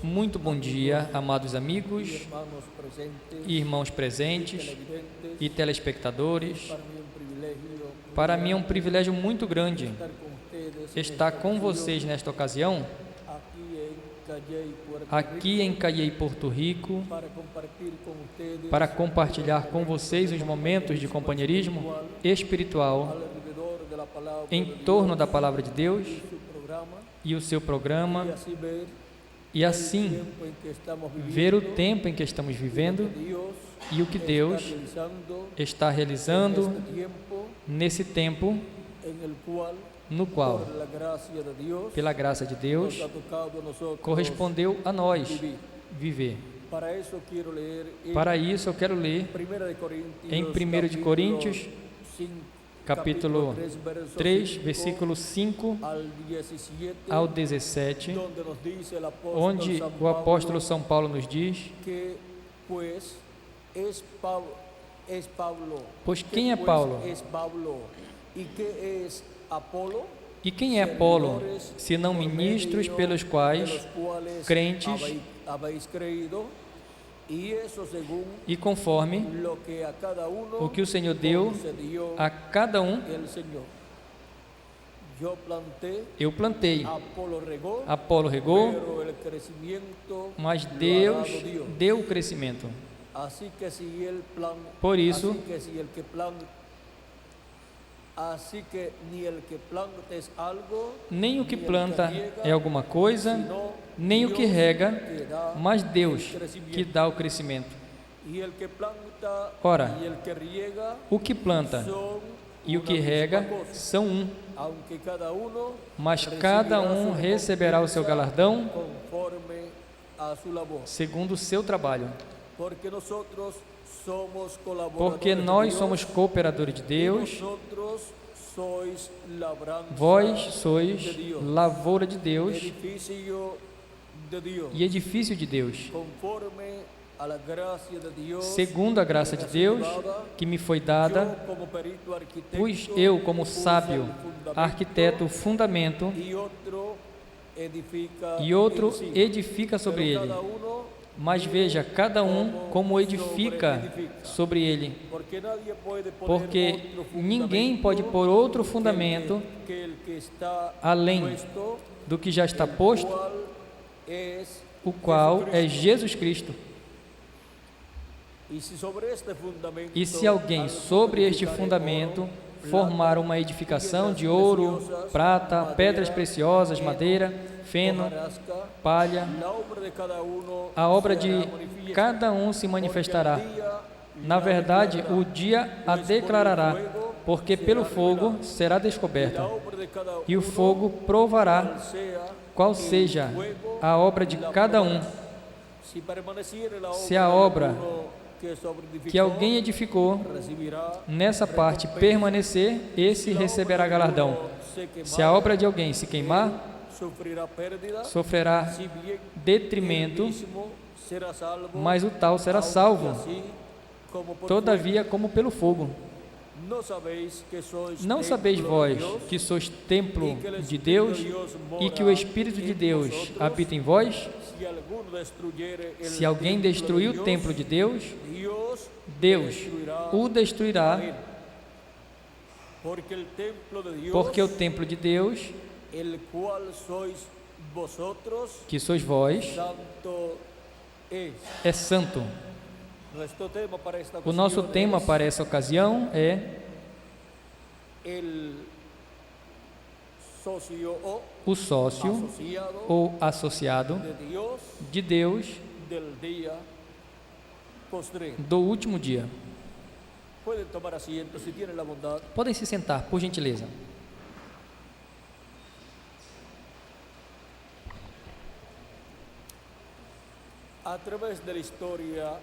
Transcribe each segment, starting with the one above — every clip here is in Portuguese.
Muito bom dia, amados amigos, irmãos presentes e telespectadores. Para mim é um privilégio muito grande estar com vocês nesta ocasião, aqui em Cayey, Porto Rico, para compartilhar com vocês os momentos de companheirismo espiritual em torno da Palavra de Deus e o seu programa, e assim ver o tempo em que estamos vivendo e o que Deus está realizando nesse tempo no qual, pela graça de Deus, correspondeu a nós viver. Para isso eu quero ler em 1 de Coríntios, capítulo 3, versículo 5 ao 17, onde o apóstolo São Paulo nos diz: pois quem é Paulo? E quem é Apolo, senão ministros pelos quais crentes, e conforme o que o Senhor deu a cada um, eu plantei, Apolo regou, mas Deus deu o crescimento. Por isso, nem o que planta é alguma coisa, nem o que rega, mas Deus que dá o crescimento. Ora, o que planta e o que rega são um, mas cada um receberá o seu galardão segundo o seu trabalho. Porque nós somos cooperadores de Deus, vós sois lavoura de Deus e edifício de Deus, segundo a graça de Deus que me foi dada, pois eu, como sábio arquiteto, fundamento, e outro edifica sobre ele. Mas veja, cada um como edifica sobre ele, porque ninguém pode pôr outro fundamento além do que já está posto, o qual é Jesus Cristo. E se alguém sobre este fundamento formar uma edificação de ouro, prata, pedras preciosas, madeira, feno, palha, a obra de cada um se manifestará. Na verdade, o dia a declarará, porque pelo fogo será descoberta, e o fogo provará qual seja a obra de cada um. Se a obra que alguém edificou nessa parte permanecer, esse receberá galardão. Se a obra de alguém se queimar, sofrerá detrimento, mas o tal será salvo, todavia como pelo fogo. Não sabeis vós que sois templo de Deus e que o Espírito de Deus habita em vós? Se alguém destruir o templo de Deus, Deus o destruirá, porque o templo de Deus, que sois vós, é santo. O nosso tema para essa ocasião é o sócio ou associado de Deus do último dia. Podem se sentar, por gentileza.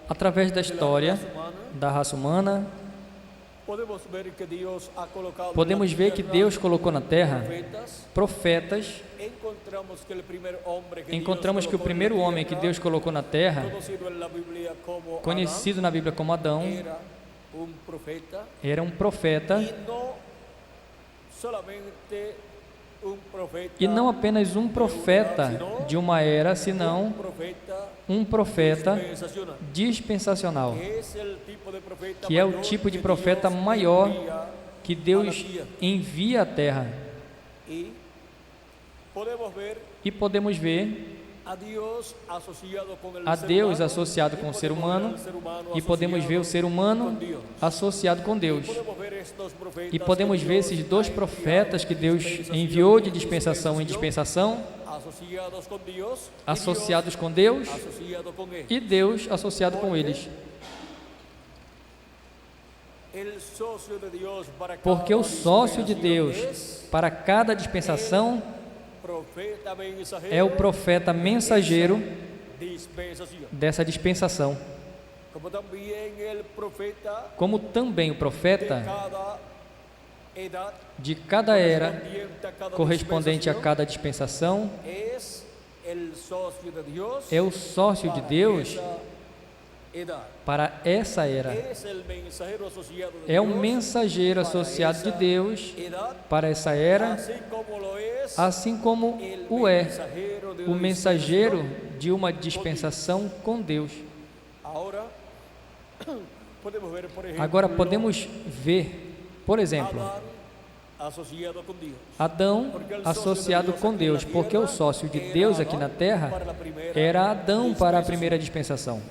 Através da história da raça humana, podemos ver que Deus colocou na terra profetas. Encontramos que o primeiro homem que Deus colocou na terra, conhecido na Bíblia como Adão, era um profeta E não apenas um profeta de uma era, senão um profeta dispensacional, que é o tipo de profeta maior que Deus envia à Terra. E podemos ver a Deus associado com o ser humano, e podemos ver o ser humano associado com Deus. E podemos ver esses dois profetas que Deus enviou de dispensação em dispensação, associados com Deus, e Deus associado com eles. Porque o sócio de Deus para cada dispensação é o profeta mensageiro dessa dispensação. Como também o profeta de cada era, correspondente a cada dispensação, é o sócio de Deus para essa era. É um mensageiro associado de Deus para essa era, assim como o é o mensageiro de uma dispensação com Deus. Agora podemos ver, por exemplo, Adão associado com Deus, porque o sócio de Deus aqui na terra era Adão para a primeira dispensação.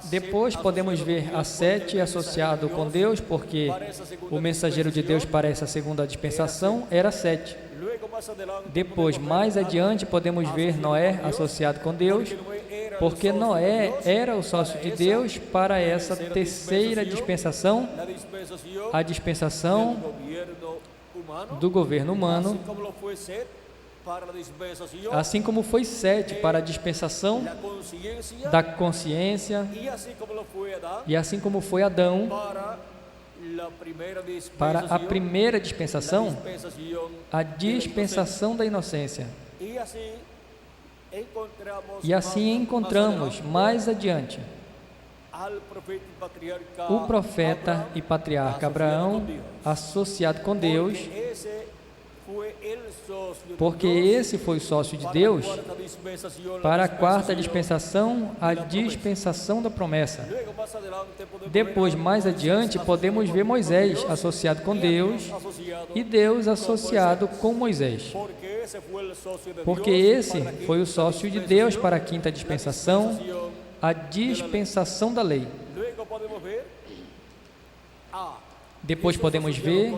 Depois podemos ver a Sete associado com Deus, porque o mensageiro de Deus para essa segunda dispensação era Sete. Depois, mais adiante, podemos ver Noé associado com Deus, porque Noé era o sócio de Deus para essa terceira dispensação, a dispensação do governo humano, assim como foi Sete para a dispensação da consciência, e assim como foi Adão para a primeira dispensação, a dispensação da inocência. E assim encontramos mais adiante o profeta e patriarca Abraão associado com Deus, porque esse foi o sócio de Deus para a quarta dispensação, a dispensação da promessa. Depois, mais adiante, podemos ver Moisés associado com Deus e Deus associado com Moisés, porque esse foi o sócio de Deus para a quinta dispensação, a dispensação da lei. Depois podemos ver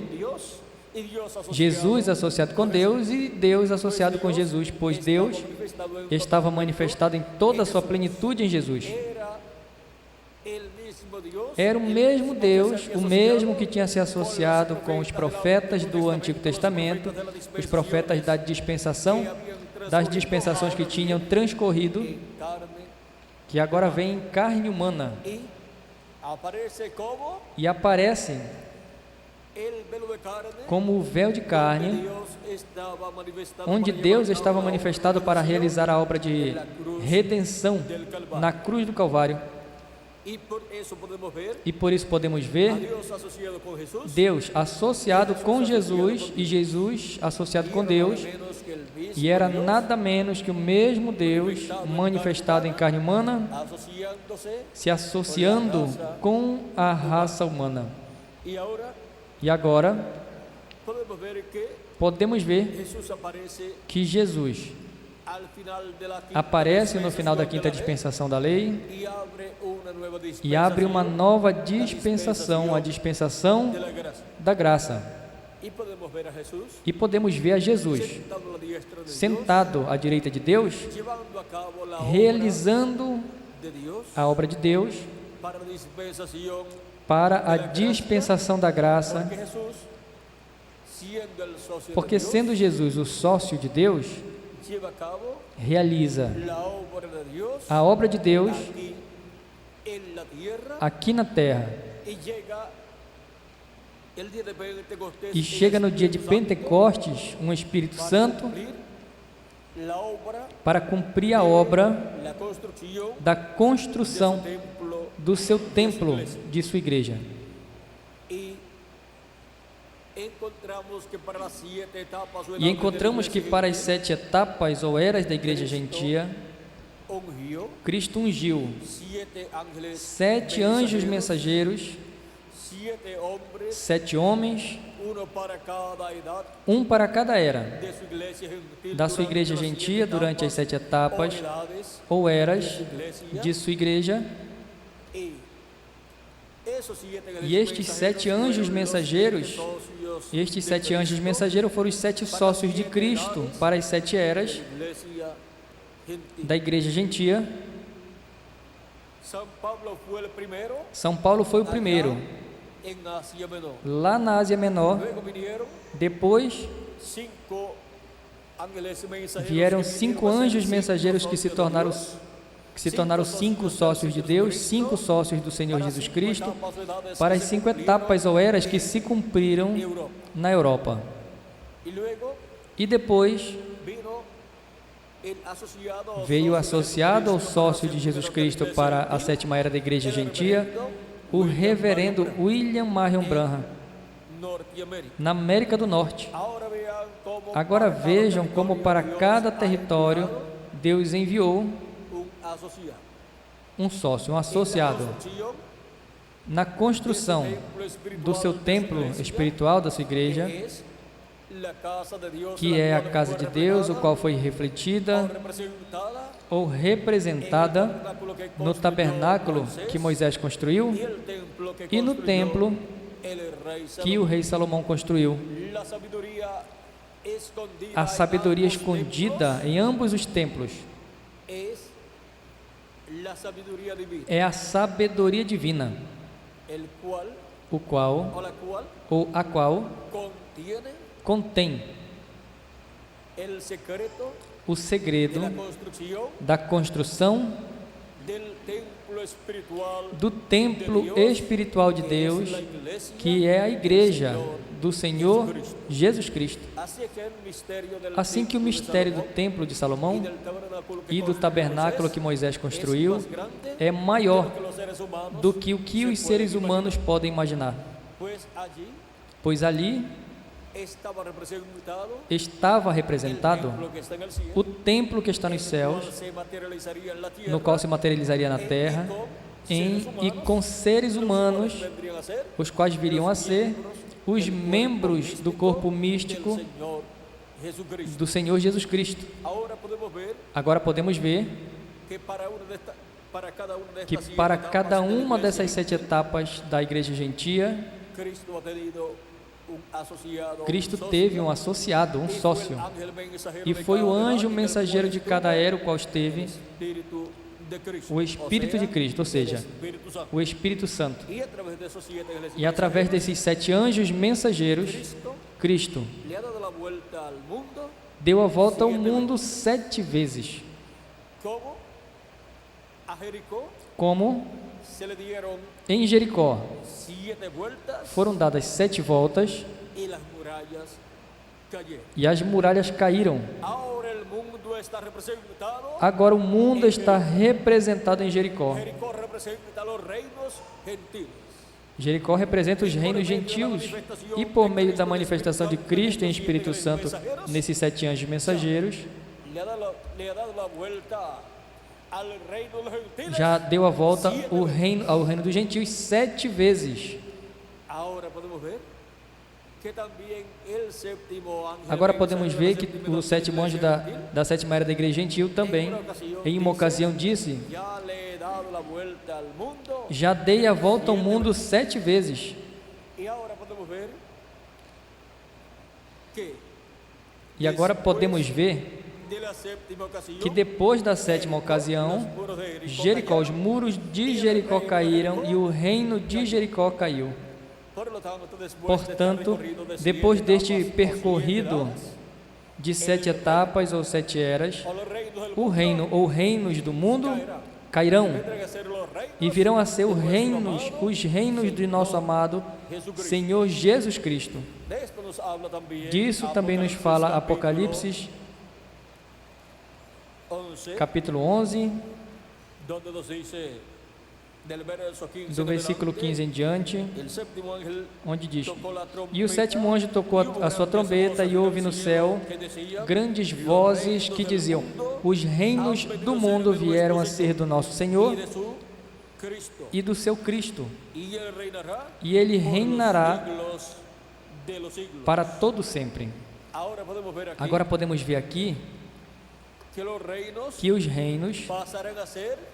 Jesus associado com Deus e Deus associado com Jesus, pois Deus estava manifestado em toda a sua plenitude em Jesus. Era o mesmo Deus, o mesmo que tinha se associado com os profetas do Antigo Testamento, os profetas da dispensação, das dispensações que tinham transcorrido, que agora vem em carne humana e aparecem como o véu de carne, onde Deus estava manifestado para realizar a obra de redenção na cruz do Calvário. E por isso podemos ver Deus associado com Jesus e Jesus associado com Deus, e era nada menos que o mesmo Deus manifestado em carne humana, se associando com a raça humana. E agora podemos ver que Jesus aparece no final da quinta dispensação da lei e abre uma nova dispensação, a dispensação da graça. E podemos ver a Jesus sentado à direita de Deus, realizando a obra de Deus para a dispensação da graça, porque sendo Jesus o sócio de Deus, realiza a obra de Deus aqui na terra, e chega no dia de Pentecostes um Espírito Santo para cumprir a obra da construção do seu templo, de sua igreja. E encontramos que para as 7 etapas ou eras da igreja gentia, Cristo ungiu 7 anjos mensageiros, 7 homens, um para cada era da sua igreja gentia durante as 7 etapas ou eras de sua igreja. E estes 7 anjos mensageiros, foram os 7 sócios de Cristo para as 7 eras da igreja gentia. São Paulo foi o primeiro lá na Ásia Menor. Depois vieram 5 anjos mensageiros que se tornaram 5 sócios de Deus, 5 sócios do Senhor Jesus Cristo, para as 5 etapas ou eras que se cumpriram na Europa. E depois veio associado ao sócio de Jesus Cristo para a 7ª era da igreja gentia, o reverendo William Marion Branham, na América do Norte. Agora vejam como para cada território Deus enviou um sócio, um associado. Na construção do seu templo espiritual, da sua igreja, que é a casa de Deus, o qual foi refletida ou representada no tabernáculo que Moisés construiu e no templo que o rei Salomão construiu. A sabedoria escondida em ambos os templos é a sabedoria divina, o qual ou a qual contém o segredo da construção do templo espiritual de Deus, que é a igreja do Senhor Jesus Cristo. Assim que o mistério do templo de Salomão e do tabernáculo que Moisés construiu é maior do que o que os seres humanos podem imaginar, pois ali estava representado o templo que está nos céus, no qual se materializaria na terra, e com seres humanos, os quais viriam a ser os membros do corpo místico do Senhor Jesus Cristo. Agora podemos ver que para cada uma dessas 7 etapas da igreja gentia, Cristo teve um associado, um sócio, e foi o anjo mensageiro de cada era, o qual esteve o Espírito de Cristo, ou seja, o Espírito Santo. E através desses 7 anjos mensageiros, Cristo deu a volta ao mundo 7 vezes. Como em Jericó foram dadas 7 voltas e as muralhas caíram. Agora o mundo está representado em Jericó. Jericó representa os reinos gentios, e por meio da manifestação de Cristo em Espírito Santo nesses 7 anjos mensageiros, já deu a volta ao reino dos gentios 7 vezes. Agora podemos ver que o 7º anjo da 7ª era da igreja gentil também, em uma ocasião, disse: já dei a volta ao mundo 7 vezes. E agora podemos ver que depois da 7ª ocasião, Jericó, os muros de Jericó caíram e o reino de Jericó caiu. Portanto, depois deste percorrido de 7 etapas ou 7 eras, o reino ou reinos do mundo cairão e virão a ser os reinos de nosso amado Senhor Jesus Cristo. Disso também nos fala Apocalipse, capítulo 11, do versículo 15 em diante, onde diz: E o sétimo anjo tocou a sua trombeta, e houve no céu grandes vozes que diziam: Os reinos do mundo vieram a ser do nosso Senhor e do seu Cristo, e ele reinará para todo sempre. Agora podemos ver aqui que os reinos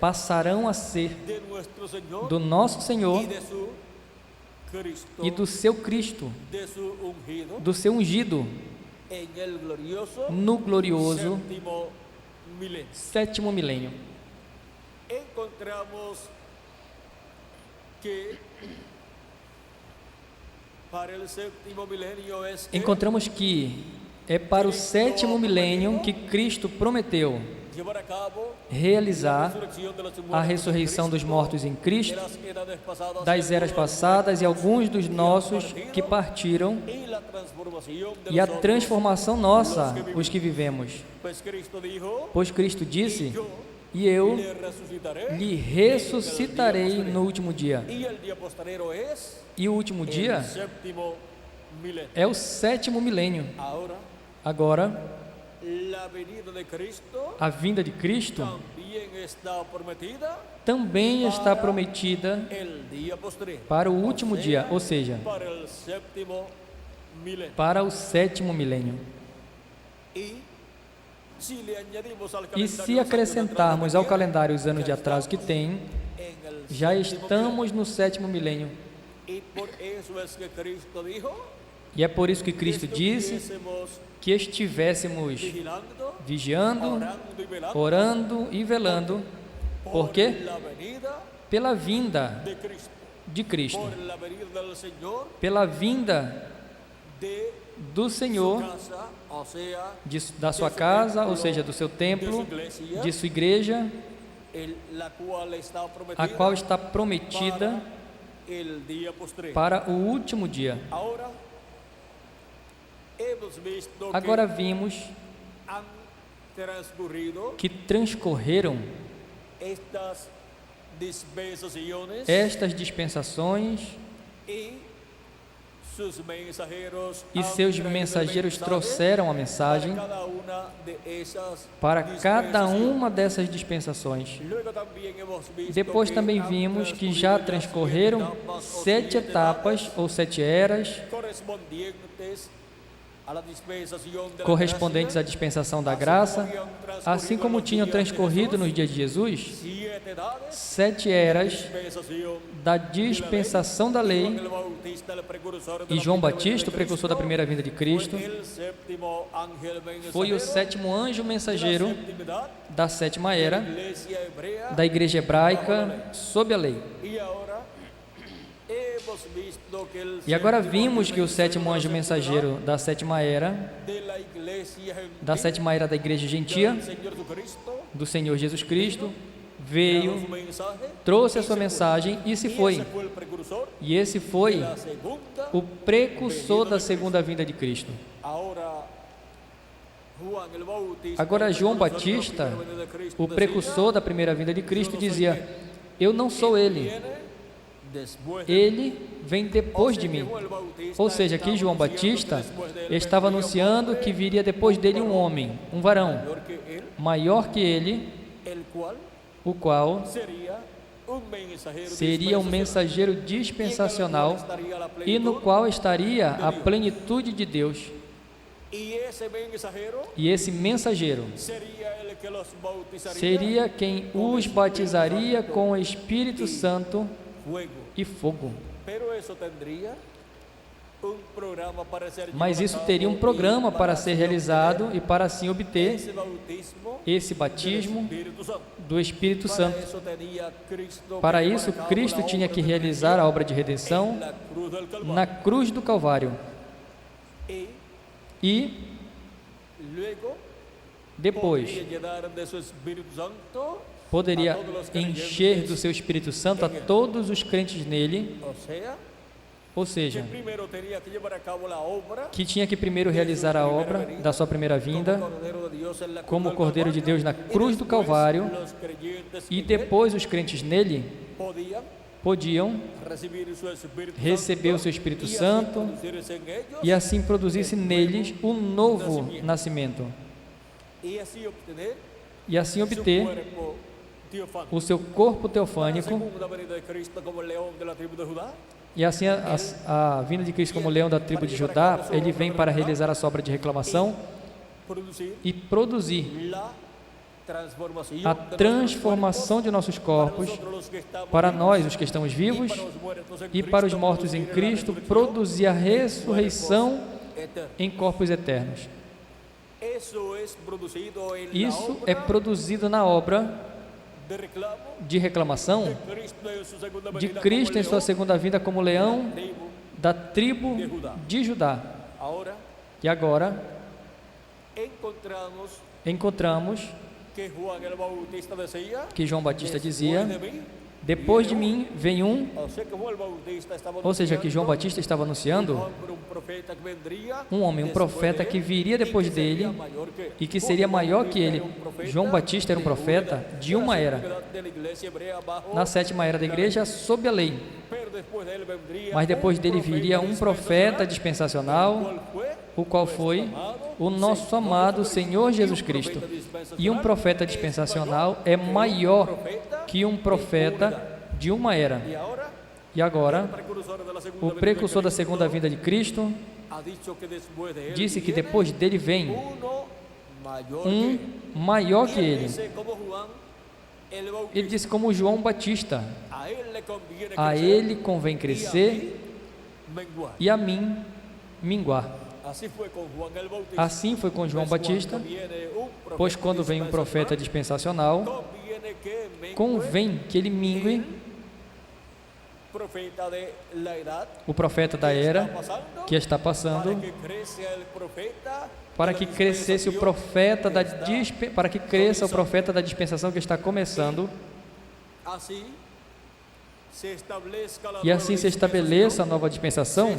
passarão a ser do nosso Senhor e do seu Cristo, do seu ungido, no glorioso sétimo milênio. Encontramos que é para o sétimo milênio que Cristo prometeu realizar a ressurreição dos mortos em Cristo, das eras passadas e alguns dos nossos que partiram, e a transformação nossa, os que vivemos. Pois Cristo disse: E eu lhe ressuscitarei no último dia. E o último dia é o sétimo milênio. Agora, a vinda de Cristo também está prometida para o último dia, ou seja, para o sétimo milênio. E se acrescentarmos ao calendário os anos de atraso que tem, já estamos no sétimo milênio. E é por isso que Cristo disse que estivéssemos vigiando, orando e velando. Por quê? Pela vinda de Cristo, pela vinda do Senhor, da sua casa, ou seja, do seu templo, de sua igreja, a qual está prometida para o último dia. Agora vimos que transcorreram estas dispensações e seus mensageiros trouxeram a mensagem para cada uma dessas dispensações. Depois também vimos que já transcorreram 7 etapas ou 7 eras correspondentes à dispensação da graça, assim como tinham transcorrido nos dias de Jesus 7 eras da dispensação da lei, e João Batista, o precursor da primeira vinda de Cristo, foi o sétimo anjo mensageiro da sétima era da igreja hebraica sob a lei. E agora vimos que o sétimo anjo mensageiro da sétima era da igreja gentia, do Senhor Jesus Cristo, veio, trouxe a sua mensagem e se foi. E esse foi o precursor da segunda vinda de Cristo. Agora João Batista, o precursor da primeira vinda de Cristo, dizia: Eu não sou ele. Ele vem depois de mim. Ou seja, aqui João Batista estava anunciando que viria depois dele um homem, um varão, maior que ele, o qual seria um mensageiro dispensacional e no qual estaria a plenitude de Deus. E esse mensageiro seria quem os batizaria com o Espírito Santo e fogo. Mas isso teria um programa para ser realizado e para assim obter esse batismo do Espírito Santo. Para isso, Cristo tinha que realizar a obra de redenção na cruz do Calvário. E depois poderia encher do seu Espírito Santo a todos os crentes nele, Ou seja, que tinha que primeiro realizar a obra da sua primeira vinda, como o Cordeiro de Deus na cruz do Calvário, e depois os crentes nele podiam receber o seu Espírito Santo e assim produzisse neles um novo nascimento, e assim obter o seu corpo teofânico, e assim a vinda de Cristo como leão da tribo de Judá, ele vem para realizar a sua obra de reclamação e produzir a transformação de nossos corpos para nós, os que estamos vivos, e para os mortos em Cristo, produzir a ressurreição em corpos eternos. Isso é produzido na obra de reclamação de Cristo em sua segunda vinda como leão da tribo de Judá. E agora encontramos que João Batista dizia: depois de mim vem um, ou seja, que João Batista estava anunciando um homem, um profeta que viria depois dele e que seria maior que ele. João Batista era um profeta de uma era, na 7ª era da igreja, sob a lei. Mas depois dele viria um profeta dispensacional, o qual foi o nosso amado Senhor Jesus Cristo. E um profeta dispensacional é maior que um profeta de uma era. E agora, o precursor da segunda vinda de Cristo disse que depois dele vem um maior que ele. Ele disse como João Batista: a ele convém crescer e a mim minguar. Assim foi com João Batista, pois quando vem um profeta dispensacional, convém que ele mingue o profeta da era que está passando, para que crescesse o profeta para que cresça o profeta da dispensação que está começando, e assim se estabeleça a nova dispensação,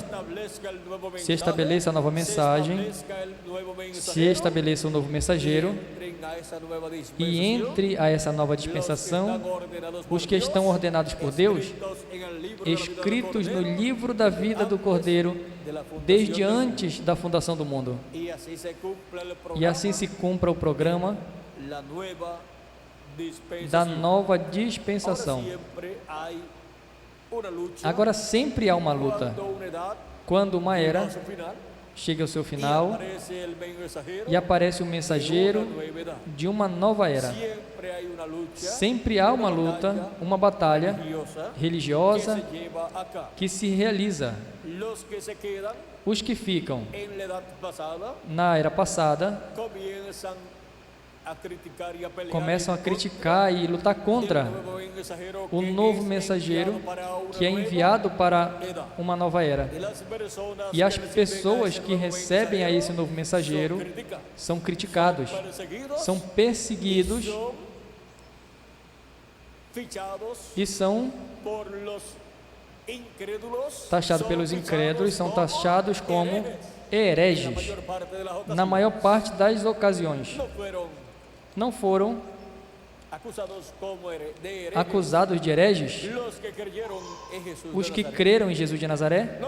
se estabeleça a nova mensagem, se estabeleça um novo mensageiro, e entre a essa nova dispensação os que estão ordenados por Deus, escritos no livro da vida do Cordeiro desde antes da fundação do mundo. E assim se cumpra o programa da nova dispensação. Agora sempre há uma luta. Quando uma era chega ao seu final e aparece o mensageiro de uma nova era, sempre há uma luta, uma batalha religiosa que se realiza. Os que ficam na era passada começam a criticar e lutar contra o novo mensageiro que é enviado para uma nova era. E as pessoas que recebem a esse novo mensageiro são criticados, são perseguidos e são taxados pelos incrédulos, são taxados como hereges. Na maior parte das ocasiões, não foram acusados de hereges os que creram em Jesus de Nazaré.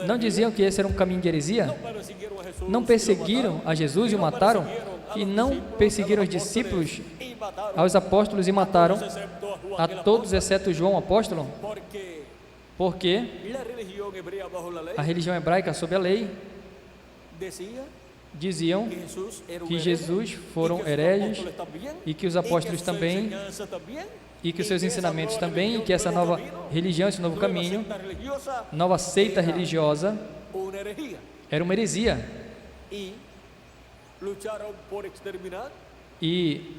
Não diziam que esse era um caminho de heresia? Não perseguiram a Jesus e o mataram? E não perseguiram os discípulos, aos apóstolos, e mataram a todos exceto João, apóstolo? Porque a religião hebraica sob a lei diziam que Jesus foram hereges e que os apóstolos também, e que os seus ensinamentos também, e que essa nova religião, esse novo caminho, nova seita religiosa era uma heresia. E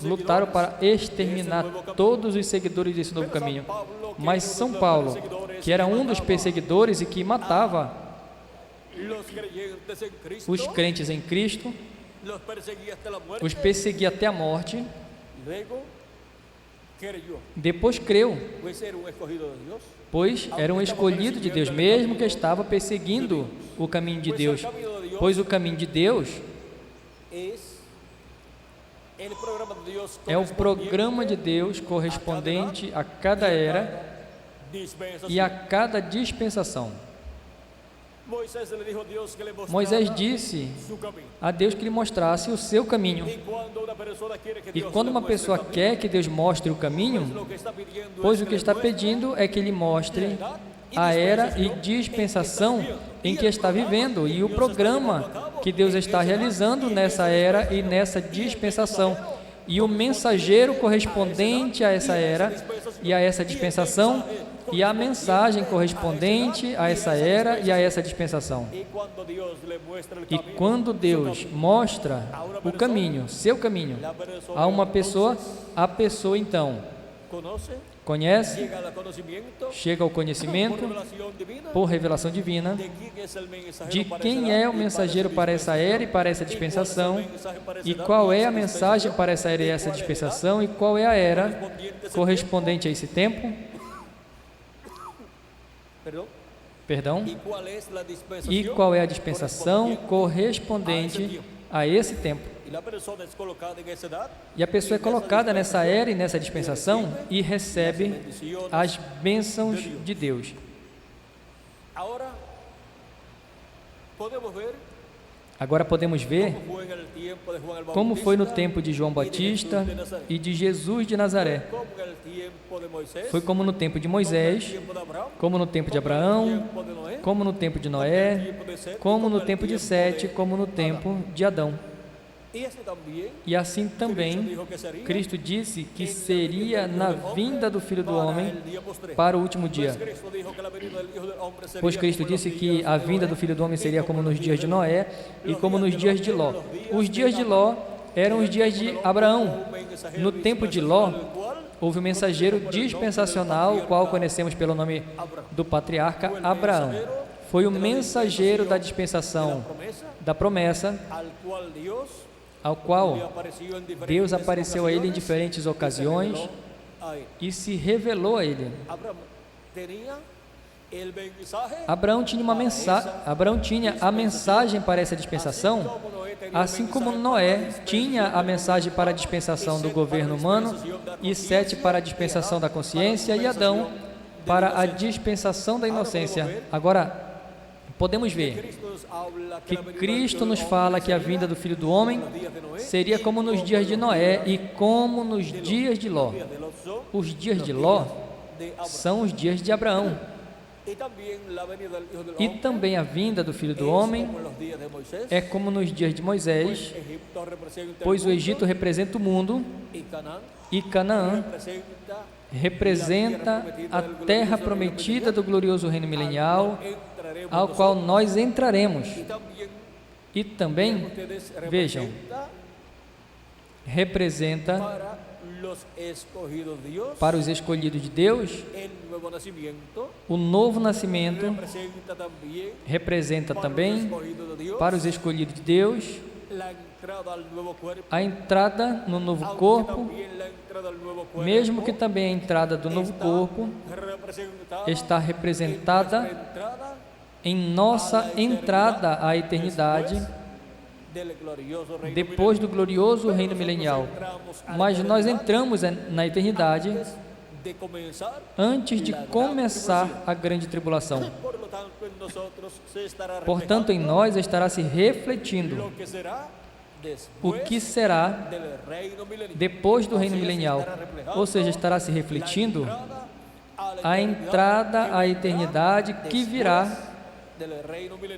lutaram para exterminar todos os seguidores desse novo caminho. Mas São Paulo, que era um dos perseguidores e que matava os crentes em Cristo, os perseguia até a morte, Depois creu, pois era um escolhido de Deus, mesmo que estava perseguindo o caminho de Deus, pois o caminho de Deus é o programa de Deus correspondente a cada era e a cada dispensação. Moisés disse a Deus que lhe mostrasse o seu caminho. E quando uma pessoa quer que Deus mostre o caminho, pois o que está pedindo é que Ele mostre a era e dispensação em que está vivendo e o programa que Deus está realizando nessa era e nessa dispensação. E o mensageiro correspondente a essa era e a essa dispensação e a mensagem correspondente a essa era e a essa dispensação. E quando Deus mostra o caminho, seu caminho, a uma pessoa, a pessoa então conhece, chega ao conhecimento por revelação divina de quem é o mensageiro para essa era e para essa dispensação, e qual é a mensagem para essa era e essa dispensação, e qual é a era correspondente a esse tempo. Perdão? E qual é a dispensação correspondente a esse tempo? E a pessoa é colocada nessa era e nessa dispensação e recebe as bênçãos de Deus. Agora podemos ver como foi no tempo de João Batista e de Jesus de Nazaré. Foi como no tempo de Moisés, como no tempo de Abraão, como no tempo de Noé, como no tempo de Sete, como no tempo de Adão. E assim também, Cristo disse que seria na vinda do Filho do Homem para o último dia. Pois Cristo disse que a vinda do Filho do Homem seria como nos dias de Noé e como nos dias de Ló. Os dias de Ló eram os dias de Abraão. No tempo de Ló, houve um mensageiro dispensacional, o qual conhecemos pelo nome do patriarca Abraão. Foi o mensageiro da dispensação da promessa, ao qual Deus apareceu a ele em diferentes ocasiões e se revelou a ele. Abraão tinha a mensagem para essa dispensação, assim como Noé tinha a mensagem para a dispensação do governo humano, e Sete para a dispensação da consciência, e Adão para a dispensação da inocência. Agora, podemos ver que Cristo nos fala que a vinda do Filho do Homem seria como nos dias de Noé e como nos dias de Ló. Os dias de Ló são os dias de Abraão. E também a vinda do Filho do Homem é como nos dias de Moisés, pois o Egito representa o mundo e Canaã representa a terra prometida do glorioso reino milenial, ao qual nós entraremos. E também, vejam, representa para os escolhidos de Deus o novo nascimento, representa também para os escolhidos de Deus a entrada no novo corpo, mesmo que também a entrada do novo corpo está representada em nossa entrada à eternidade, depois do glorioso reino milenial. Mas nós entramos na eternidade antes de começar a grande tribulação. Portanto, em nós estará se refletindo o que será depois do reino milenial, ou seja, estará se refletindo a entrada à eternidade que virá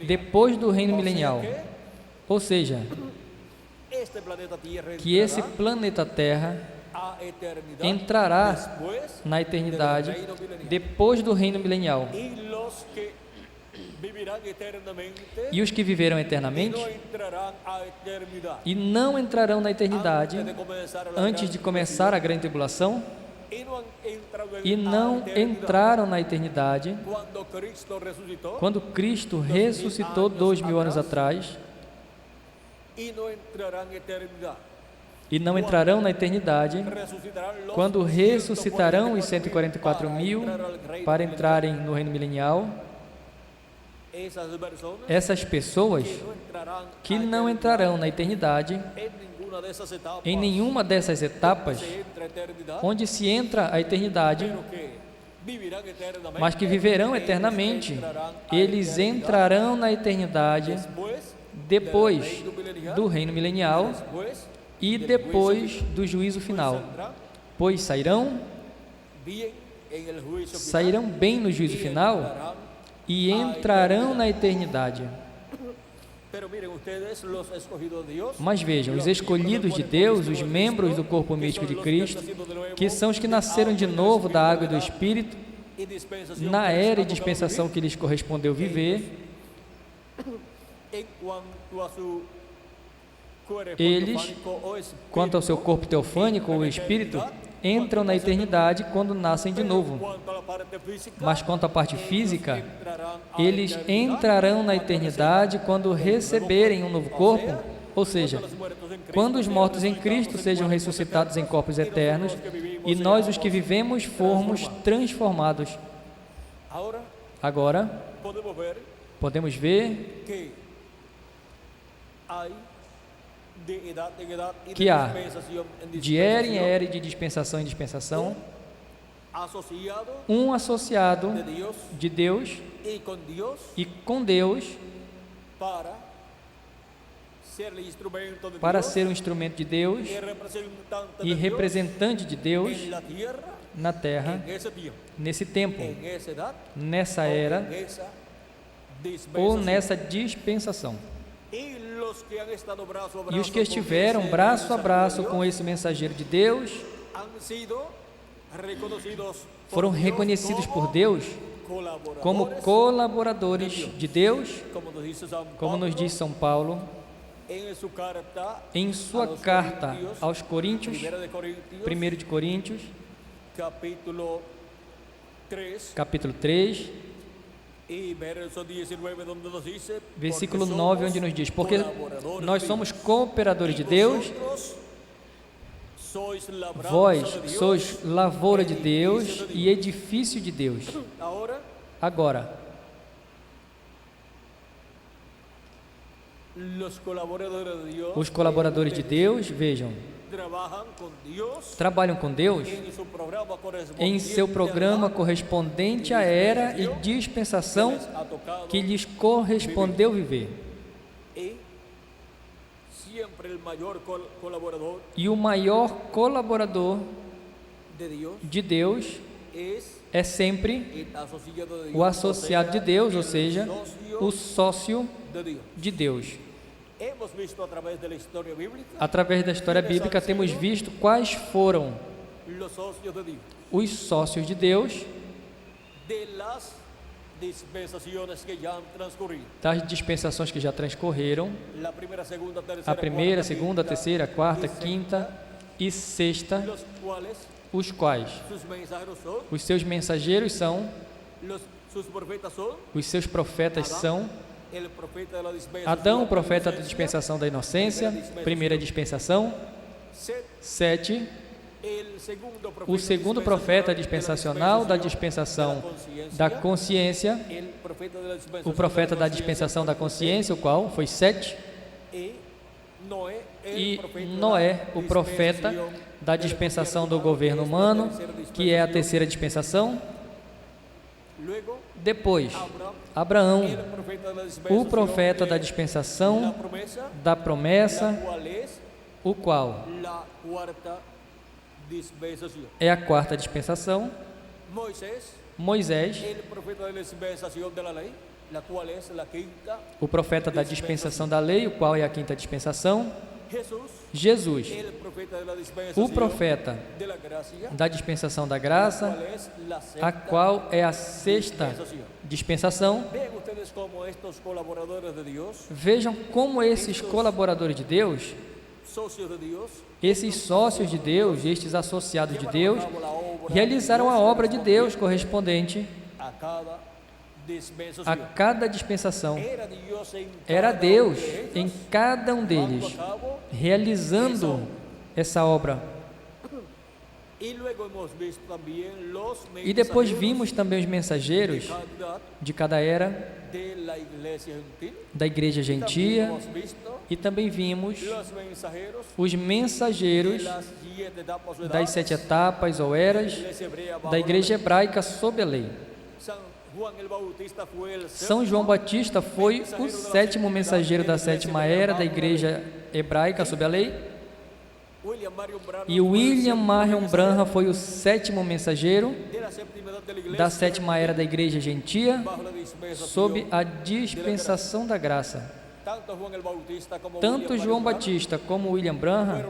depois do reino milenial. Ou seja, que esse planeta Terra entrará na eternidade depois do reino milenial. E os que viverão eternamente e não entrarão na eternidade antes de começar a grande tribulação e não entraram na eternidade quando Cristo ressuscitou 2000 anos atrás e não entrarão na eternidade, quando ressuscitarão os 144.000 para entrarem no reino milenial. Essas pessoas que não entrarão na eternidade em nenhuma dessas etapas onde se entra a eternidade, mas que viverão eternamente, eles entrarão na eternidade depois do reino milenial e depois do juízo final, pois sairão bem no juízo final e entrarão na eternidade. Mas vejam, os escolhidos de Deus, os membros do corpo místico de Cristo, que são os que nasceram de novo da água e do Espírito, na era e dispensação que lhes correspondeu viver, eles, quanto ao seu corpo teofânico ou Espírito, entram na eternidade quando nascem de novo. Mas quanto à parte física, eles entrarão na eternidade quando receberem um novo corpo, ou seja, quando os mortos em Cristo sejam ressuscitados em corpos eternos e nós, os que vivemos, formos transformados. Agora, podemos ver que há de era em era e de dispensação em dispensação um associado de Deus e com Deus para ser um instrumento de Deus e representante de Deus na terra, nesse tempo, nessa era ou nessa dispensação. E os que estiveram braço a braço com esse mensageiro de Deus foram reconhecidos por Deus como colaboradores de Deus, como nos diz São Paulo em sua carta aos Coríntios, 1 de Coríntios, capítulo 3, versículo 9, onde nos diz: porque nós somos cooperadores de Deus, vós sois lavoura de Deus e edifício de Deus. Agora, os colaboradores de Deus, vejam, trabalham com Deus em seu programa correspondente à era e dispensação que lhes correspondeu viver. E o maior colaborador de Deus é sempre o associado de Deus, ou seja, o sócio de Deus. Através da história bíblica, temos visto quais foram os sócios de Deus das dispensações que já transcorreram, a primeira, segunda, terceira, quarta, quinta e sexta, os quais os seus mensageiros são, os seus profetas são Adão, o profeta da dispensação da inocência, primeira dispensação. 7, o segundo profeta dispensacional da dispensação da consciência, o profeta da dispensação da consciência, o qual foi 7, e Noé, o profeta da dispensação do governo humano, que é a terceira dispensação. Depois, Abraão, o profeta da dispensação da promessa, o qual é a quarta dispensação. Moisés, o profeta da dispensação da lei, o qual é a quinta dispensação. Jesus, o profeta da dispensação da graça, a qual é a sexta dispensação. Vejam como esses colaboradores de Deus, esses sócios de Deus, estes associados de Deus, realizaram a obra de Deus correspondente a cada dispensação. Era Deus em cada um deles, realizando essa obra. E depois vimos também os mensageiros de cada era da igreja gentia, e também vimos os mensageiros das 7 etapas ou eras da igreja hebraica sob a lei. São João Batista foi o 7º mensageiro da 7ª era da igreja hebraica sob a lei, e William Marion Branham foi o 7º mensageiro da 7ª era da igreja gentia sob a dispensação da graça. Tanto João Batista como William Branham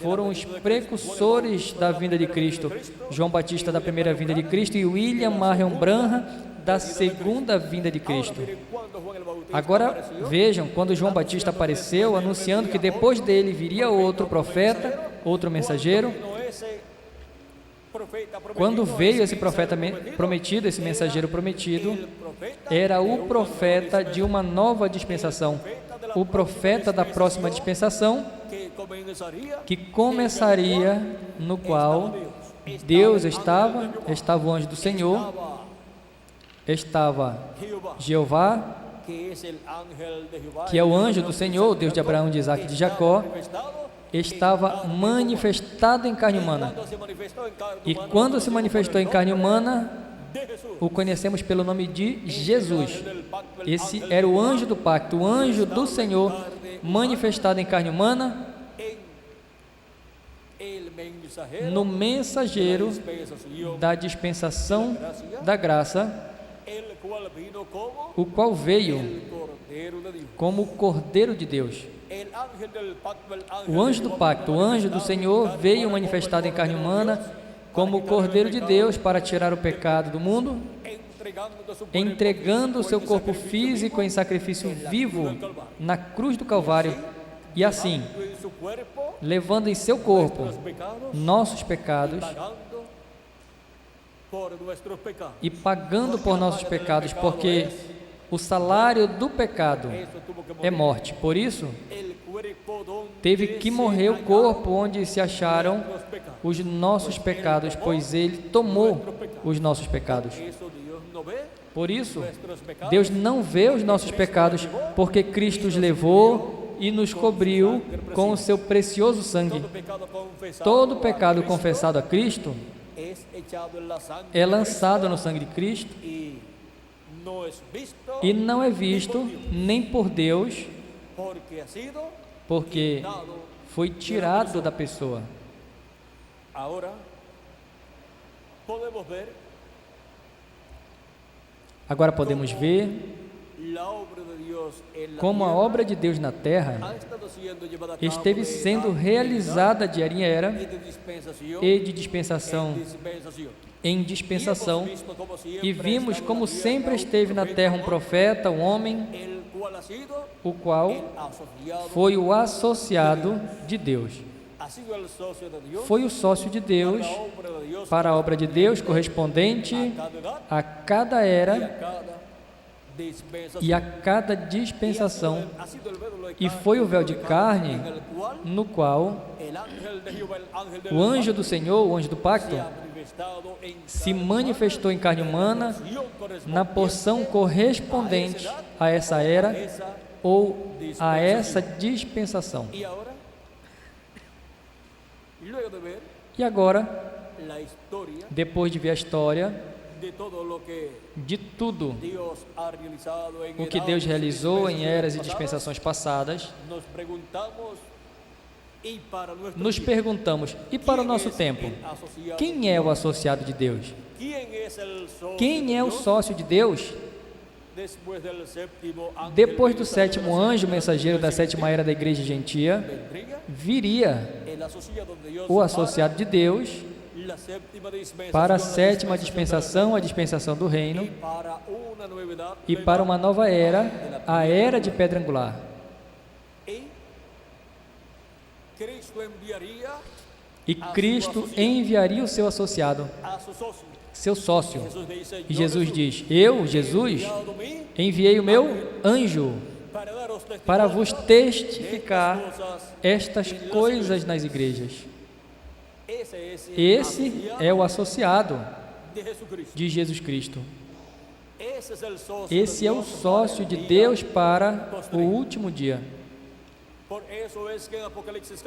foram os precursores da vinda de Cristo. João Batista da primeira vinda de Cristo e William Marion Branham da segunda vinda de Cristo. Agora vejam, quando João Batista apareceu anunciando que depois dele viria outro profeta, outro mensageiro, quando veio esse profeta prometido, esse mensageiro prometido, era o profeta de uma nova dispensação, o profeta da próxima dispensação, que começaria no qual Deus estava o anjo do Senhor, estava Jeová, que é o anjo do Senhor, o Deus de Abraão, de Isaac e de Jacó, estava manifestado em carne humana. E quando se manifestou em carne humana, o conhecemos pelo nome de Jesus. Esse era o anjo do pacto, o anjo do Senhor, manifestado em carne humana, no mensageiro da dispensação da graça, o qual veio como o Cordeiro de Deus. O anjo do pacto, o anjo do Senhor, veio manifestado em carne humana como o Cordeiro de Deus para tirar o pecado do mundo, entregando o seu corpo físico em sacrifício vivo na cruz do Calvário, e assim, levando em seu corpo nossos pecados e pagando por nossos pecados, porque o salário do pecado é morte. Por isso, teve que morrer o corpo onde se acharam os nossos pecados, pois Ele tomou os nossos pecados. Por isso, Deus não vê os nossos pecados, porque Cristo os levou e nos cobriu com o seu precioso sangue. Todo pecado confessado a Cristo é lançado no sangue de Cristo e não é visto nem por Deus, porque foi tirado da pessoa. Agora podemos ver como a obra de Deus na terra esteve sendo realizada de era em era e de dispensação em dispensação, e vimos como sempre esteve na terra um profeta, um homem, o qual foi o associado de Deus. Foi o sócio de Deus para a obra de Deus, correspondente a cada era e a cada dispensação, e foi o véu de carne no qual o anjo do Senhor, o anjo do pacto, se manifestou em carne humana na porção correspondente a essa era ou a essa dispensação. E agora, depois de ver a história de tudo o que Deus realizou em eras e dispensações passadas, nos perguntamos, e para o nosso tempo, quem é o associado de Deus? Quem é o sócio de Deus? Depois do 7º anjo, mensageiro da 7ª era da igreja gentia, viria o associado de Deus para a 7ª dispensação, a dispensação do reino, e para uma nova era, a era de pedra angular. E Cristo enviaria o seu associado, seu sócio. E Jesus diz: eu, Jesus, enviei o meu anjo para vos testificar estas coisas nas igrejas. Esse é o associado de Jesus Cristo. Esse é o sócio de Deus para o último dia.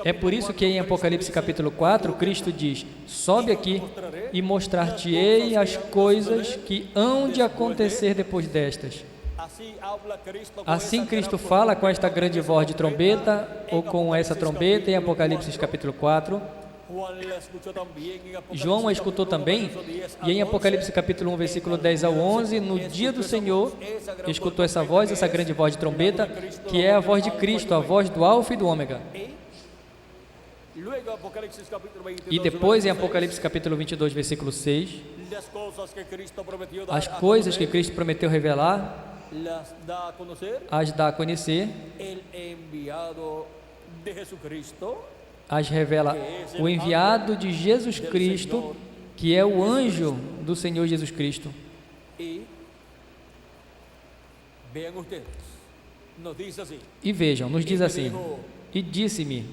É por isso que em Apocalipse capítulo 4, Cristo diz: sobe aqui e mostrar-te-ei as coisas que hão de acontecer depois destas. Assim Cristo fala com esta grande voz de trombeta, ou com essa trombeta em Apocalipse capítulo 4. João a escutou também, e em Apocalipse capítulo 1, versículo 10 ao 11, no dia do Senhor, escutou essa voz, essa grande voz de trombeta, que é a voz de Cristo, a voz do Alfa e do Ômega. E depois, em Apocalipse capítulo 22, versículo 6, as coisas que Cristo prometeu revelar, as dá a conhecer, as revela o enviado de Jesus Cristo, que é o anjo do Senhor Jesus Cristo. E vejam, nos diz assim: e disse-me,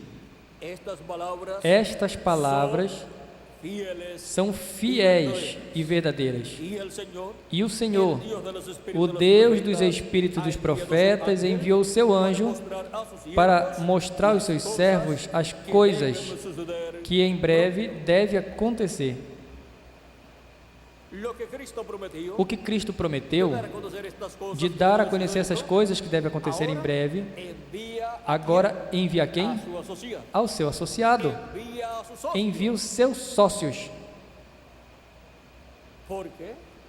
estas palavras são fiéis e verdadeiras. E o Senhor, o Deus dos espíritos dos profetas, enviou o seu anjo para mostrar aos seus servos as coisas que em breve deve acontecer. O que Cristo prometeu de dar a conhecer essas coisas que devem acontecer em breve, agora envia quem? Ao seu associado. Envia os seus sócios.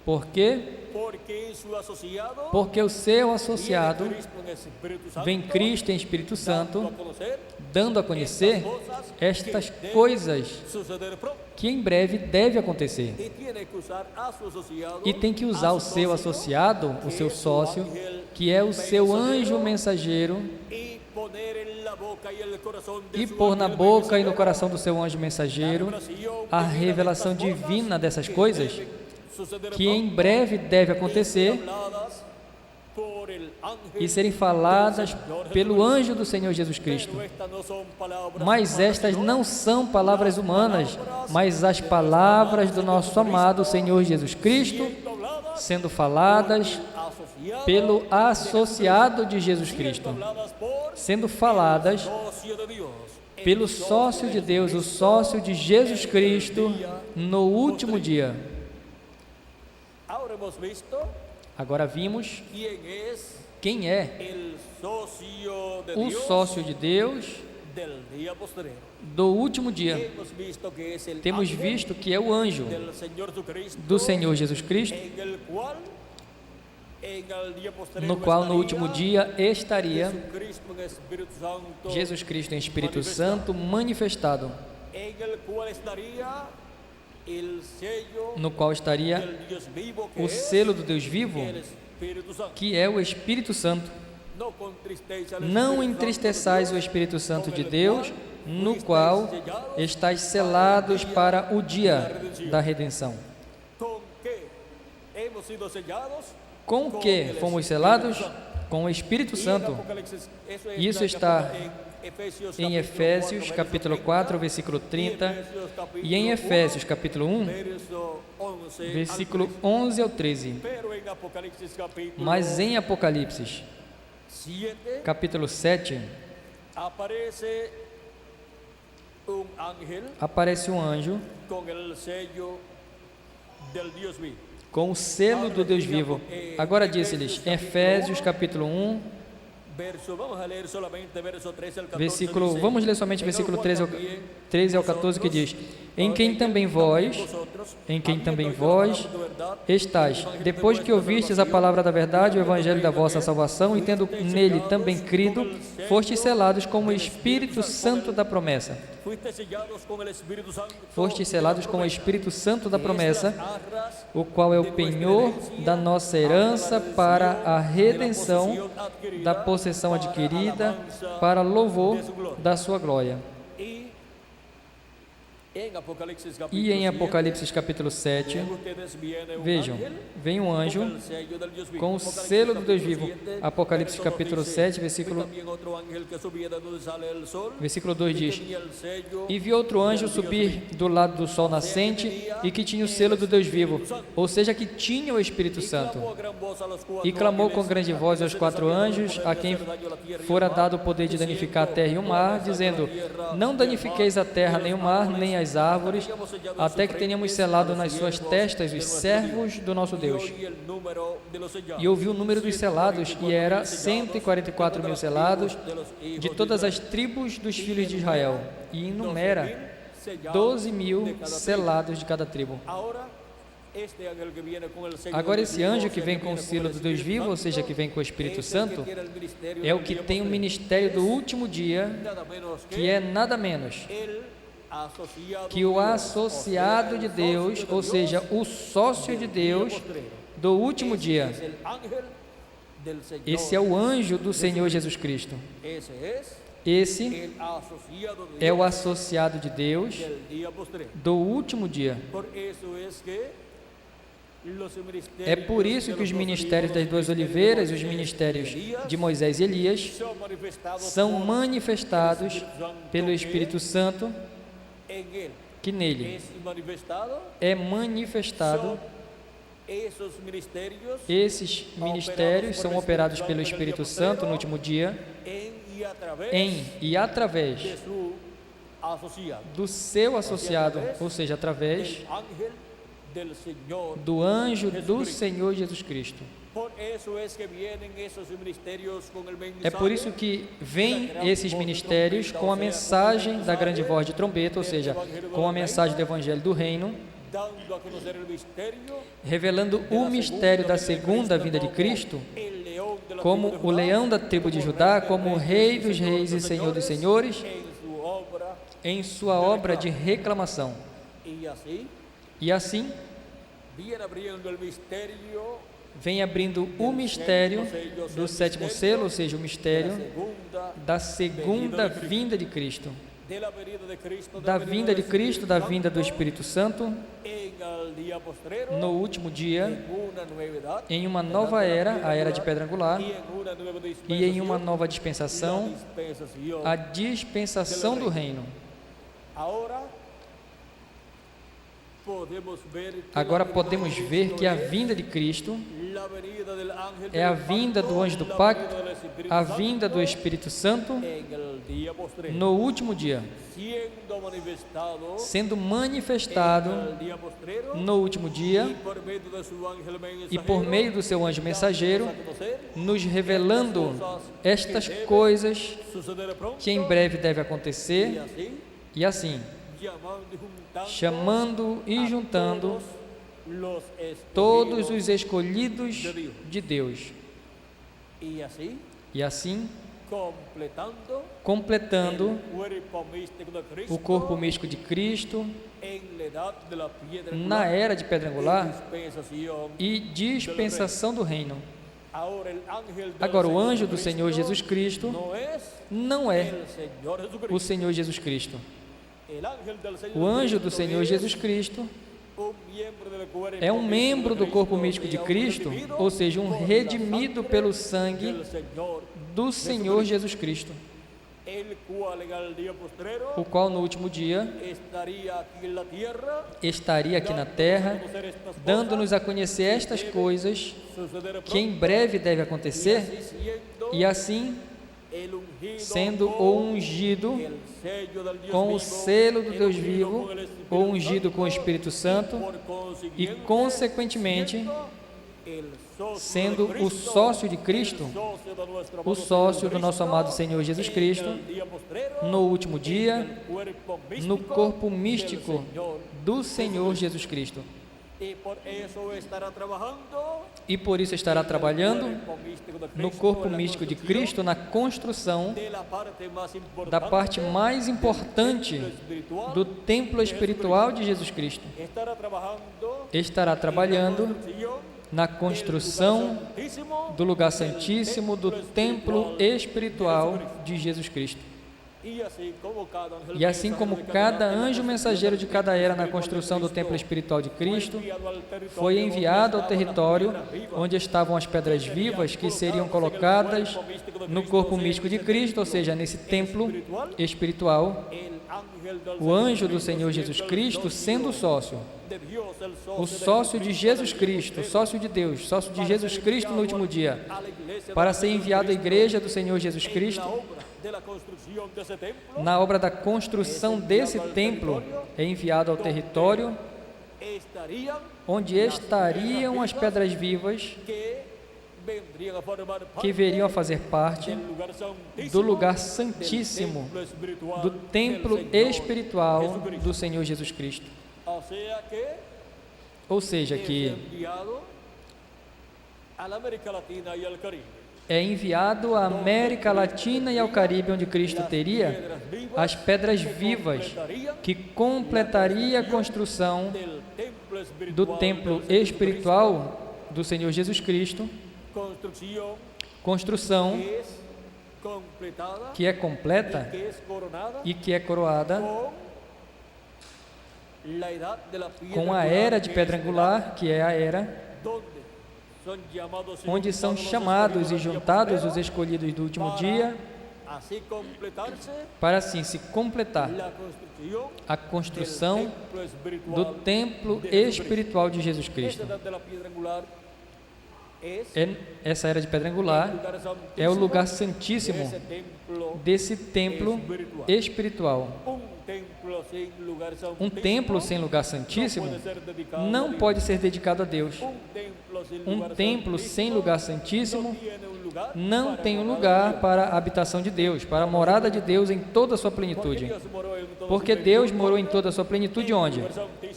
Por quê? Porque o seu associado vem Cristo em Espírito Santo, dando a conhecer estas coisas que em breve deve acontecer. E tem que usar o seu associado, o seu sócio, que é o seu anjo mensageiro, e pôr na boca e no coração do seu anjo mensageiro a revelação divina dessas coisas que em breve deve acontecer e serem faladas pelo anjo do Senhor Jesus Cristo. Mas estas não são palavras humanas, mas as palavras do nosso amado Senhor Jesus Cristo, sendo faladas pelo associado de Jesus Cristo, sendo faladas pelo sócio de Deus, o sócio de Jesus Cristo, no último dia. Agora vimos quem é o sócio de Deus do último dia. Temos visto que é o anjo do Senhor Jesus Cristo, no qual no último dia estaria Jesus Cristo em Espírito Santo manifestado, no qual estaria o selo do Deus vivo, que é o Espírito Santo. Não entristeçais o Espírito Santo de Deus, no qual estáis selados para o dia da redenção. Com o que fomos selados? Com o Espírito Santo. Isso está em Efésios capítulo 4, versículo 30, e em Efésios capítulo 1, versículo 11 ao 13. Mas em Apocalipse capítulo 7, aparece um anjo com o selo do Deus vivo. Agora disse-lhes, Efésios capítulo 1, vamos ler somente versículo 13 ao 14, que diz: em quem também vós estáis, depois que ouvistes a palavra da verdade, o evangelho da vossa salvação, e tendo nele também crido, fostes selados com o Espírito Santo da promessa. Fostes selados com o Espírito Santo da promessa, o qual é o penhor da nossa herança para a redenção da possessão adquirida, para louvor da sua glória. E em Apocalipse capítulo 7, vejam, vem um anjo com o selo do Deus vivo. Apocalipse capítulo 7, versículo 2 diz: E vi outro anjo subir do lado do sol nascente e que tinha o selo do Deus vivo, ou seja, que tinha o Espírito Santo. E clamou com grande voz aos 4 anjos, a quem fora dado o poder de danificar a terra e o mar, dizendo: Não danifiqueis a terra, nem o mar, nem as árvores, até que tenhamos selado nas suas testas os servos do nosso Deus. E ouvi o número dos selados, e era 144.000 selados, de todas as tribos dos filhos de Israel, e enumera 12.000 selados de cada tribo. Agora esse anjo que vem com o selo do Deus vivo, ou seja, que vem com o Espírito Santo, é o que tem o ministério do último dia, que é nada menos que o associado de Deus, ou seja, o sócio de Deus do último dia. Esse é o anjo do Senhor Jesus Cristo. Esse é o associado de Deus do último dia. É por isso que os ministérios das 2 oliveiras, os ministérios de Moisés e Elias, são manifestados pelo Espírito Santo, que nele é manifestado. Esses ministérios são operados pelo Espírito Santo no último dia, em e através do seu associado, ou seja, através do anjo do Senhor Jesus Cristo. É por isso que vêm esses ministérios com a mensagem da grande voz de trombeta, ou seja, com a mensagem do Evangelho do Reino, revelando o mistério da segunda vinda de Cristo, como o leão da tribo de Judá, como o Rei dos reis e Senhor dos senhores, em sua obra de reclamação. E assim, vem abrindo o mistério do 7º selo, ou seja, o mistério da segunda vinda de Cristo, da vinda de Cristo, da vinda do Espírito Santo, no último dia, em uma nova era, a era de pedra angular, e em uma nova dispensação, a dispensação do reino. Agora podemos ver que a vinda de Cristo é a vinda do anjo do pacto, a vinda do Espírito Santo no último dia, sendo manifestado no último dia e por meio do seu anjo mensageiro, nos revelando estas coisas que em breve devem acontecer, e assim, chamando e juntando todos os escolhidos de Deus, e assim completando o corpo místico de Cristo na era de pedra angular e dispensação do reino. Agora, o anjo do Senhor Jesus Cristo não é o Senhor Jesus Cristo. O anjo do Senhor Jesus Cristo é um membro do corpo místico de Cristo, ou seja, um redimido pelo sangue do Senhor Jesus Cristo, o qual no último dia estaria aqui na terra, dando-nos a conhecer estas coisas que em breve devem acontecer, e assim sendo o ungido com o selo do Deus vivo, ou ungido com o Espírito Santo, e consequentemente sendo o sócio de Cristo, o sócio do nosso amado Senhor Jesus Cristo, no último dia, no corpo místico do Senhor Jesus Cristo. E por isso estará trabalhando no corpo místico de Cristo, na construção da parte mais importante do templo espiritual de Jesus Cristo. Estará trabalhando na construção do lugar santíssimo, do templo espiritual de Jesus Cristo. E assim como cada anjo mensageiro de cada era na construção do templo espiritual de Cristo foi enviado ao território onde estavam as pedras vivas que seriam colocadas no corpo místico de Cristo, ou seja, nesse templo espiritual, o anjo do Senhor Jesus Cristo, sendo o sócio de Jesus Cristo, sócio de Deus, sócio de Jesus Cristo no último dia, para ser enviado à igreja do Senhor Jesus Cristo, na obra da construção desse templo, é enviado ao território onde estariam as pedras vivas que veriam a fazer parte do lugar santíssimo, do templo espiritual do Senhor Jesus Cristo. Ou seja, que é enviado à América Latina e ao Caribe, onde Cristo teria as pedras vivas que completaria a construção do templo espiritual do Senhor Jesus Cristo, construção que é completa e que é coroada com a era de pedra angular, que é a era onde são chamados e juntados os escolhidos do último dia, para assim se completar a construção do templo espiritual de Jesus Cristo. Essa era de pedra angular é o lugar santíssimo desse templo espiritual. Um templo sem lugar santíssimo não pode ser dedicado a Deus. Um templo sem lugar santíssimo não tem um lugar para a habitação de Deus, para a morada de Deus em toda a sua plenitude. Porque Deus morou em toda a sua plenitude onde?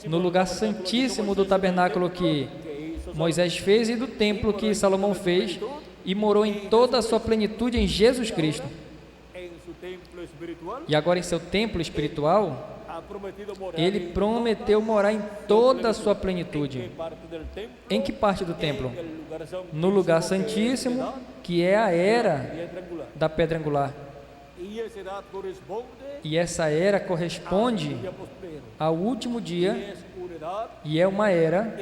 No lugar santíssimo do tabernáculo que Moisés fez e do templo que Salomão fez, e morou em toda a sua plenitude em Jesus Cristo. E agora em seu templo espiritual, Ele prometeu morar em toda a sua plenitude. Em que parte do templo? No lugar santíssimo, que é a era da pedra angular. E essa era corresponde ao último dia, e é uma era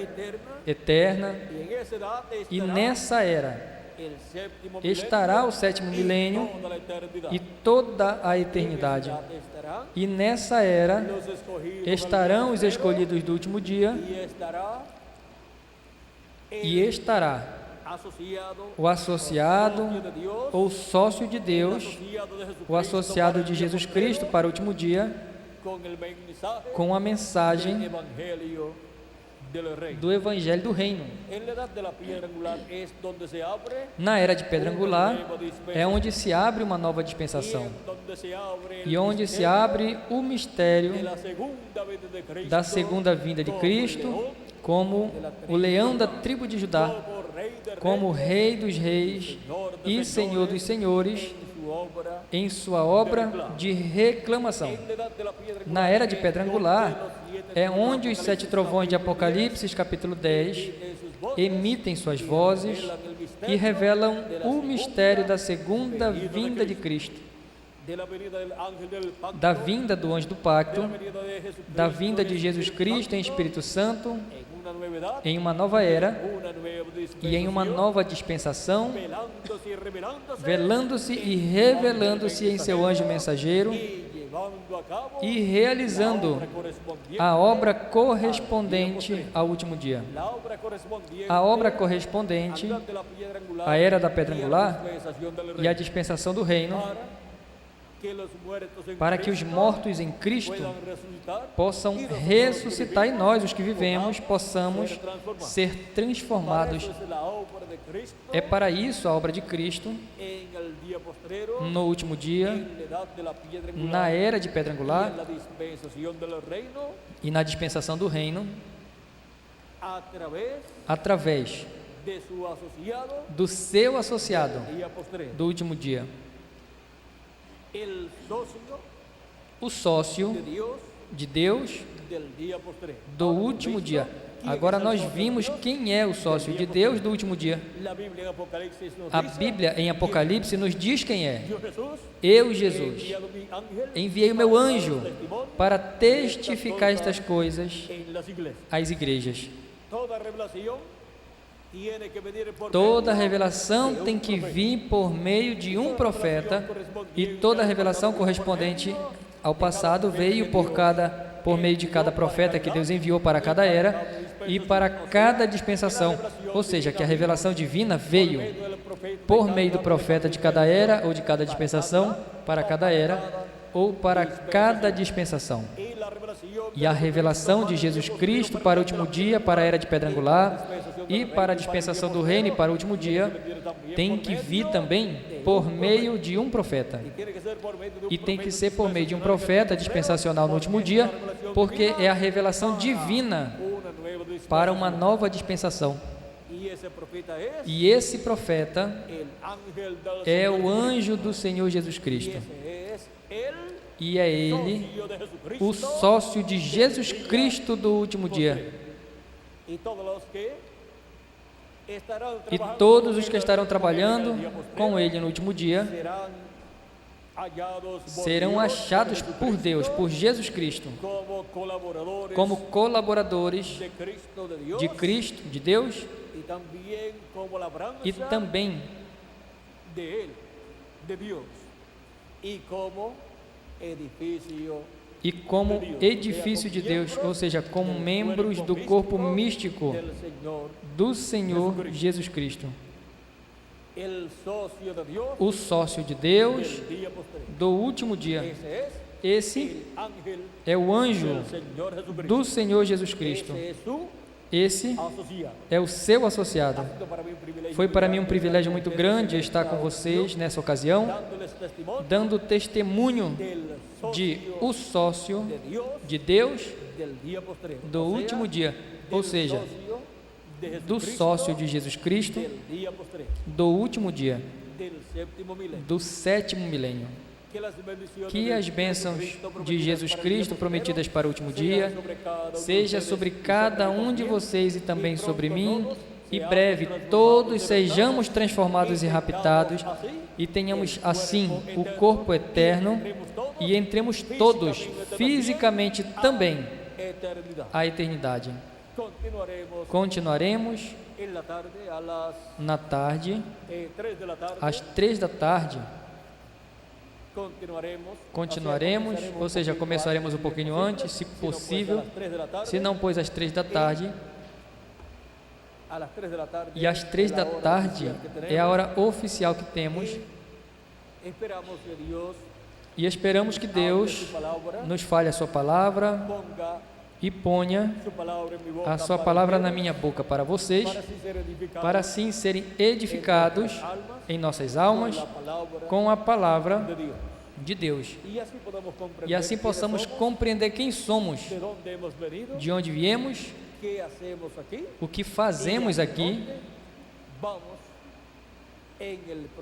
eterna, e nessa era estará o sétimo milênio e toda a eternidade. E nessa era estarão os escolhidos do último dia e estará o associado ou sócio de Deus, o associado de Jesus Cristo para o último dia, com a mensagem do Evangelho do Reino. Na era de pedra angular é onde se abre uma nova dispensação e onde se abre o mistério da segunda vinda de Cristo como o leão da tribo de Judá, como Rei dos reis e Senhor dos senhores, em sua obra de reclamação. Na era de pedra angular é onde os 7 trovões de Apocalipse, capítulo 10, emitem suas vozes e revelam o mistério da segunda vinda de Cristo, da vinda do anjo do pacto, da vinda de Jesus Cristo em Espírito Santo, em uma nova era e em uma nova dispensação, velando-se e revelando-se em seu anjo mensageiro e realizando a obra correspondente ao último dia. A obra correspondente à era da pedra angular e à dispensação do reino, para que os mortos em Cristo possam ressuscitar e nós, os que vivemos, possamos ser transformados. É para isso a obra de Cristo, no último dia, na era de pedra angular e na dispensação do reino, através do seu associado do último dia. O sócio de Deus do último dia. Agora nós vimos quem é o sócio de Deus do último dia. A Bíblia em Apocalipse nos diz quem é. Eu, Jesus, enviei o meu anjo para testificar estas coisas às igrejas. Toda revelação tem que vir por meio de um profeta, e toda revelação correspondente ao passado veio por meio de cada profeta que Deus enviou para cada era e para cada dispensação. Ou seja, que a revelação divina veio por meio do profeta de cada era ou de cada dispensação, para cada era ou para cada dispensação. E a revelação de Jesus Cristo para o último dia, para a era de pedra angular, e para a dispensação do reino e para o último dia, tem que vir também por meio de um profeta. E tem que ser por meio de um profeta dispensacional no último dia, porque é a revelação divina para uma nova dispensação. E esse profeta é o anjo do Senhor Jesus Cristo. E é ele, o sócio de Jesus Cristo do último dia. E todos os que estarão trabalhando com ele no último dia serão achados por Deus, por Jesus Cristo, como colaboradores de Cristo, de Deus, e também como edifício de Deus, ou seja, como membros do corpo místico do Senhor Jesus Cristo. O sócio de Deus do último dia. Esse é o anjo do Senhor Jesus Cristo. Esse é o seu associado. Foi para mim um privilégio muito grande estar com vocês nessa ocasião, dando testemunho de o sócio de Deus do último dia, ou seja, do sócio de Jesus Cristo do último dia, do sétimo milênio. Que as bênçãos de Jesus Cristo prometidas para o último dia seja sobre cada um de vocês e também sobre mim, e breve todos sejamos transformados e raptados e tenhamos assim o corpo eterno e entremos todos fisicamente também à eternidade. Continuaremos na tarde, às 3 da tarde. Continuaremos, ou seja, começaremos um pouquinho antes, se possível, se não, pois às 3 da tarde. E às 3 da tarde é a hora oficial que temos. E esperamos que Deus nos fale a sua palavra e ponha a sua palavra na minha boca para vocês, para assim serem edificados em nossas almas com a palavra de Deus. E assim possamos compreender quem somos, de onde viemos, o que fazemos aqui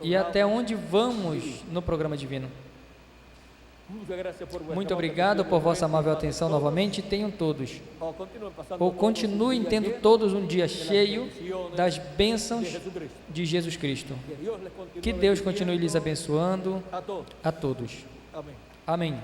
e até onde vamos no programa divino. Muito obrigado por vossa amável atenção novamente. Tenham todos, ou continuem tendo todos um dia cheio das bênçãos de Jesus Cristo. Que Deus continue lhes abençoando a todos. Amém.